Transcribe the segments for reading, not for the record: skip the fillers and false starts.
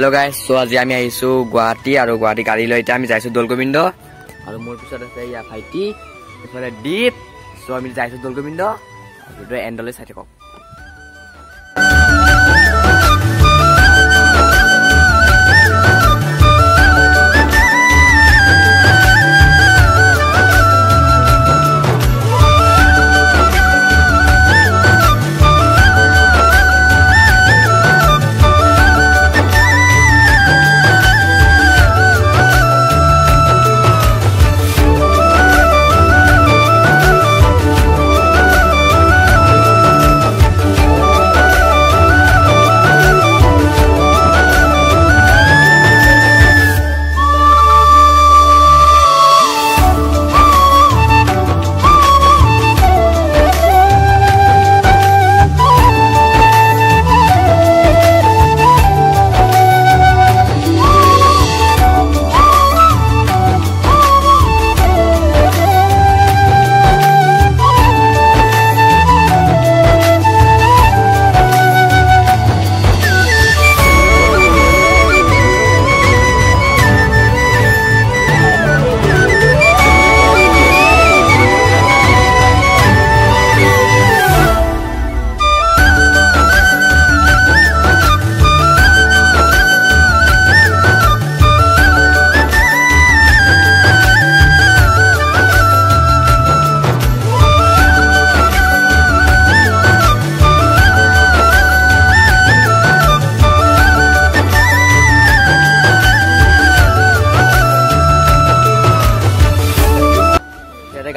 Hello guys so आज आमी आइसु गुवाहाटी आरो गुवाहाटी गाड़ी লৈ আমি যাইছো দলগোবিন্দ আৰু মোৰ পিছত আছে ইয়া ভাইটি এফালে দীপ সো আমি যাইছো দলগোবিন্দ আৰু এন্ডলে চাই থাকক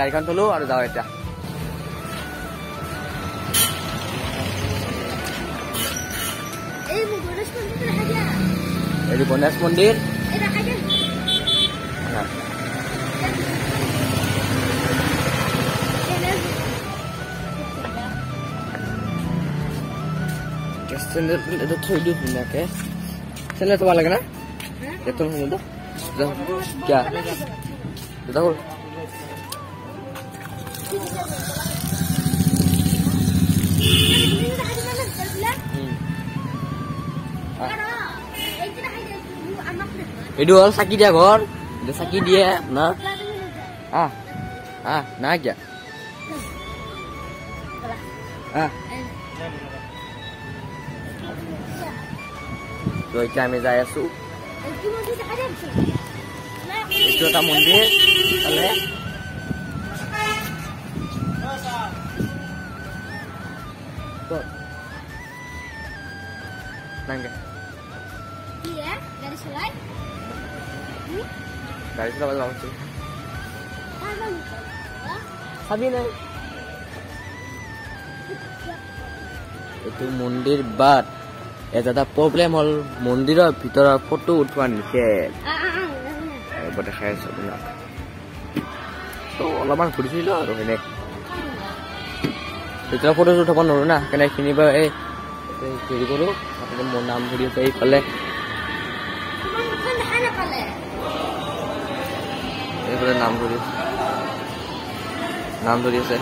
গাড়ীখন থলো আৰু যাও এটা এই গণেশ মন্দিৰ এটা খাইছে হ্যাঁ কেসেন্ডার এটা থৈ দিও নাকে চেলে তো লাগে না এত হলো তো क्या দেখো itu orang sakit ya gor, udah sakit dia, nah, nah aja, Rồi kami saya su, itu tak mundir, oleh. Nangga. Iya, dari selai. Dari selai langsung. Sabi na. Itu mundir bat. Eta problem hol mundirer bitorar photo utwa niche. Bada khai sabna. So olaban khudisilo aru hene. Eta photo uthaব নৰো না কেনে কিনিবা এই হেৰি কৰো আপোনাক মোৰ নাম ধৰি আছে এইফালে এইফালে নাম ধৰি আছে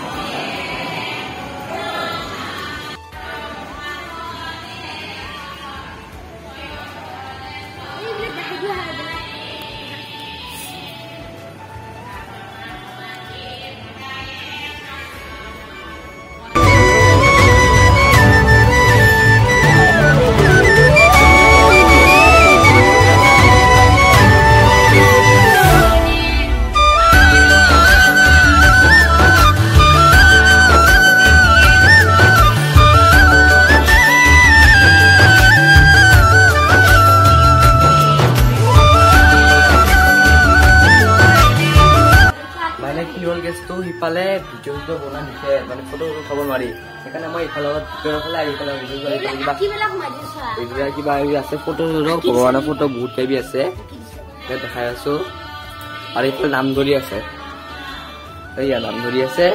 তো হিপালে ভিডিও বনা দিছে মানে ফটো উঠাব নোৱাৰি সেইকাৰণে মই ইফালে ভিডিও ফালে আহি পেলাই ভিডিও কিবা আছে ফটো ভগৱানৰ ফটো বহুত টাইপি আছে দেখাই আছো আৰু ইফালে নাম ধৰি আছে এইয়া নাম ধৰি আছে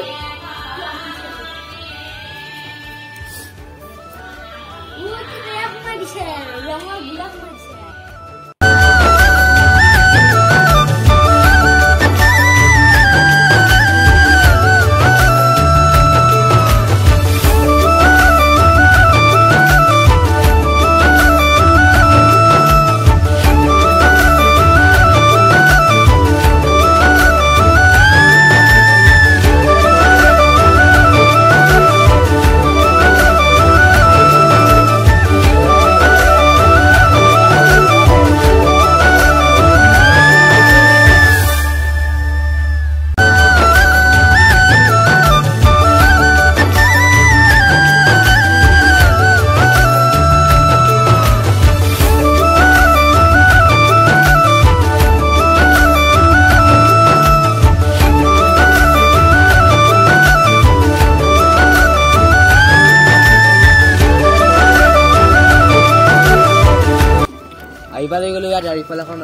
লৈ গ'লো ইয়াত ৰিফল এখন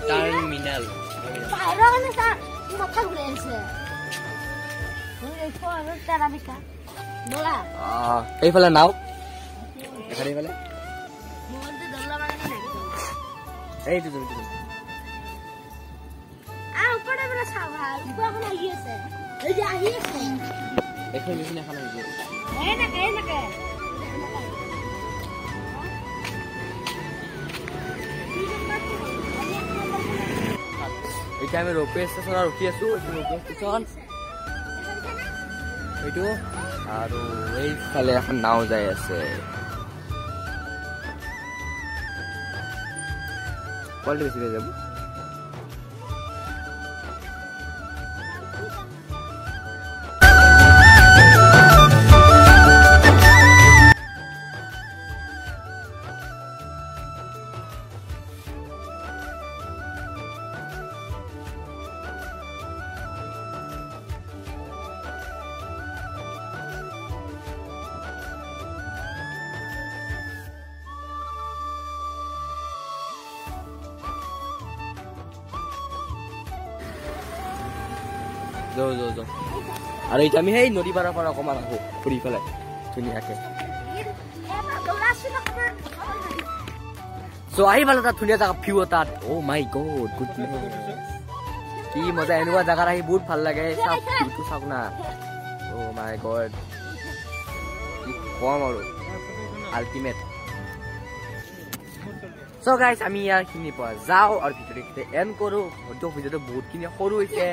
টাৰ্মিনেল এইফালে নাও এইফালে এইটো এতিয়া আমি ৰপে ষ্টেচনত ৰখি আছো ৰপে ষ্টেচন এইটো আৰু এইফালে এখন নাও যাই আছে কোৱালিটি বেছি যাব আৰু এতিয়া আমি সেই নদী পাৰৰ পৰা অকমান আহো ফুৰি পেলাই ধুনীয়াকে আহি পালো তাত ধুনীয়া জেগা ভিউ তাত অ' মাই গড গুড কি মজা এনেকুৱা জেগাত আহি বহুত ভাল লাগে ভিউটো চাওক না অ' মাই গড কি কম আৰু আল্টিমেট গাইজ আমি ইয়াৰখিনিৰ পৰা যাওঁ আৰু ভিডিঅ'টো এণ্ড কৰো হয়তো ভিডিঅ'টো বহুতখিনি সৰু হৈছে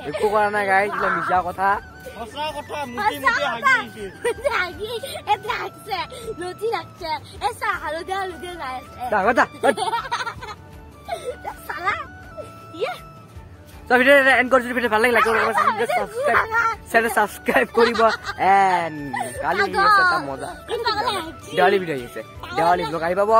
একো কৰা নাই গাইজ মিছা কথা ভাল লাগিলে সাবস্ক্ৰাইব কৰিব এণ্ড কালি এটা মজা দেৱালী ভিডিঅ' আহিছে দেৱালী ব্লগ আহি পাব